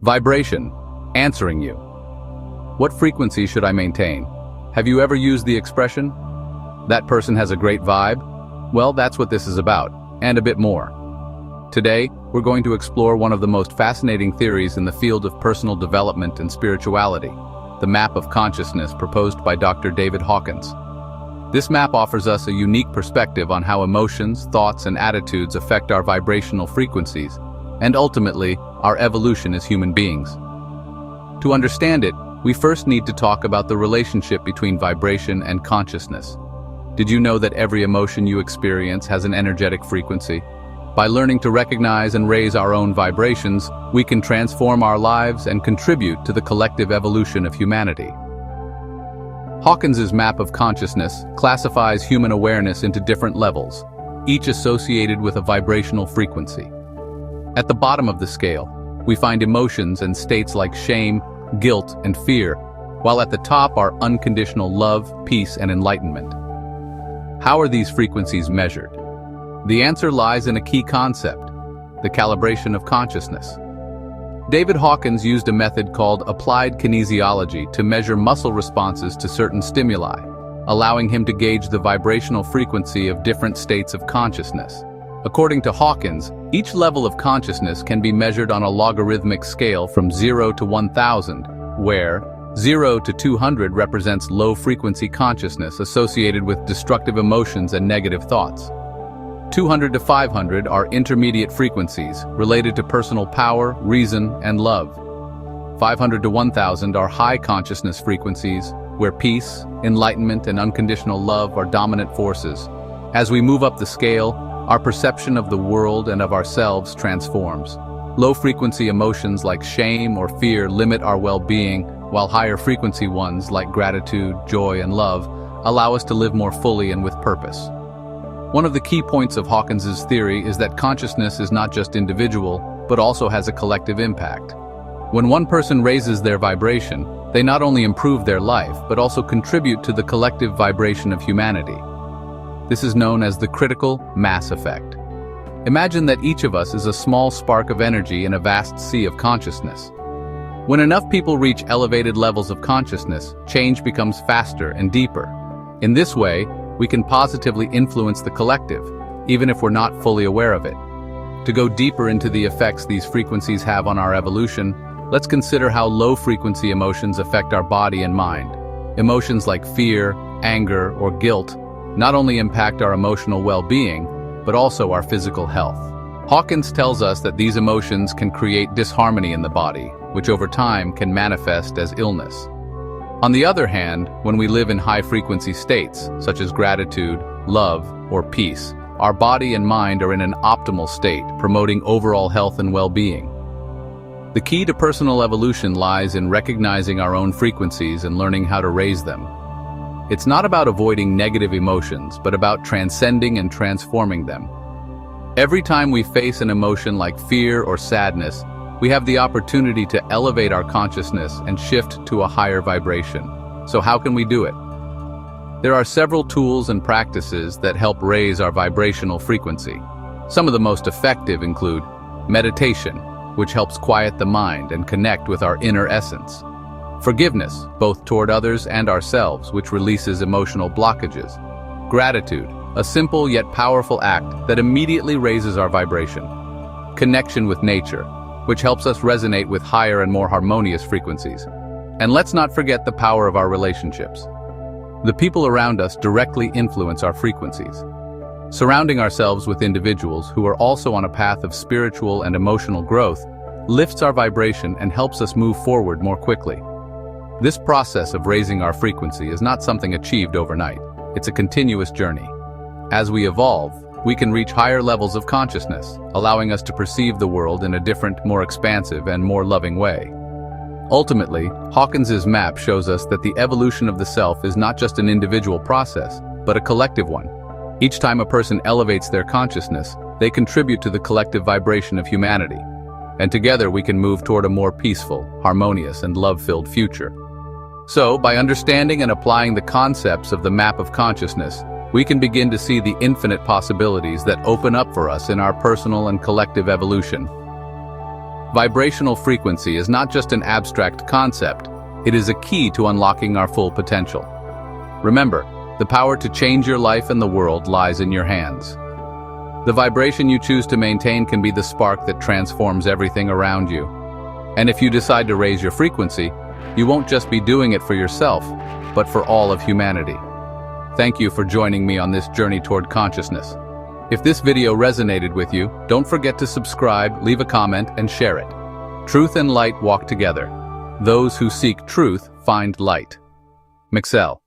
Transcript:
Vibration, answering you. What frequency should I maintain? Have you ever used the expression, "That person has a great vibe"? Well, that's what this is about, and a bit more. Today, we're going to explore one of the most fascinating theories in the field of personal development and spirituality, the map of consciousness proposed by Dr. David Hawkins. This map offers us a unique perspective on how emotions, thoughts, and attitudes affect our vibrational frequencies, and ultimately, our evolution as human beings. To understand it, we first need to talk about the relationship between vibration and consciousness. Did you know that every emotion you experience has an energetic frequency? By learning to recognize and raise our own vibrations, we can transform our lives and contribute to the collective evolution of humanity. Hawkins's map of consciousness classifies human awareness into different levels, each associated with a vibrational frequency. At the bottom of the scale, we find emotions and states like shame, guilt, and fear, while at the top are unconditional love, peace, and enlightenment. How are these frequencies measured? The answer lies in a key concept: the calibration of consciousness. David Hawkins used a method called applied kinesiology to measure muscle responses to certain stimuli, allowing him to gauge the vibrational frequency of different states of consciousness. According to Hawkins, each level of consciousness can be measured on a logarithmic scale from 0 to 1000, where 0 to 200 represents low-frequency consciousness associated with destructive emotions and negative thoughts. 200 to 500 are intermediate frequencies related to personal power, reason, and love. 500 to 1000 are high consciousness frequencies, where peace, enlightenment, and unconditional love are dominant forces. As we move up the scale, our perception of the world and of ourselves transforms. Low-frequency emotions like shame or fear limit our well-being, while higher-frequency ones like gratitude, joy, and love allow us to live more fully and with purpose. One of the key points of Hawkins's theory is that consciousness is not just individual, but also has a collective impact. When one person raises their vibration, they not only improve their life, but also contribute to the collective vibration of humanity. This is known as the critical mass effect. Imagine that each of us is a small spark of energy in a vast sea of consciousness. When enough people reach elevated levels of consciousness, change becomes faster and deeper. In this way, we can positively influence the collective, even if we're not fully aware of it. To go deeper into the effects these frequencies have on our evolution, let's consider how low-frequency emotions affect our body and mind. Emotions like fear, anger, or guilt not only impact our emotional well-being, but also our physical health. Hawkins tells us that these emotions can create disharmony in the body, which over time can manifest as illness. On the other hand, when we live in high-frequency states, such as gratitude, love, or peace, our body and mind are in an optimal state, promoting overall health and well-being. The key to personal evolution lies in recognizing our own frequencies and learning how to raise them. It's not about avoiding negative emotions, but about transcending and transforming them. Every time we face an emotion like fear or sadness, we have the opportunity to elevate our consciousness and shift to a higher vibration. So how can we do it? There are several tools and practices that help raise our vibrational frequency. Some of the most effective include meditation, which helps quiet the mind and connect with our inner essence. Forgiveness, both toward others and ourselves, which releases emotional blockages. Gratitude, a simple yet powerful act that immediately raises our vibration. Connection with nature, which helps us resonate with higher and more harmonious frequencies. And let's not forget the power of our relationships. The people around us directly influence our frequencies. Surrounding ourselves with individuals who are also on a path of spiritual and emotional growth lifts our vibration and helps us move forward more quickly. This process of raising our frequency is not something achieved overnight. It's a continuous journey. As we evolve, we can reach higher levels of consciousness, allowing us to perceive the world in a different, more expansive, and more loving way. Ultimately, Hawkins's map shows us that the evolution of the self is not just an individual process, but a collective one. Each time a person elevates their consciousness, they contribute to the collective vibration of humanity. And together we can move toward a more peaceful, harmonious, and love-filled future. So, by understanding and applying the concepts of the map of consciousness, we can begin to see the infinite possibilities that open up for us in our personal and collective evolution. Vibrational frequency is not just an abstract concept, it is a key to unlocking our full potential. Remember, the power to change your life and the world lies in your hands. The vibration you choose to maintain can be the spark that transforms everything around you. And if you decide to raise your frequency, you won't just be doing it for yourself, but for all of humanity. Thank you for joining me on this journey toward consciousness. If this video resonated with you, don't forget to subscribe, leave a comment, and share it. Truth and light walk together. Those who seek truth find light. Mixel.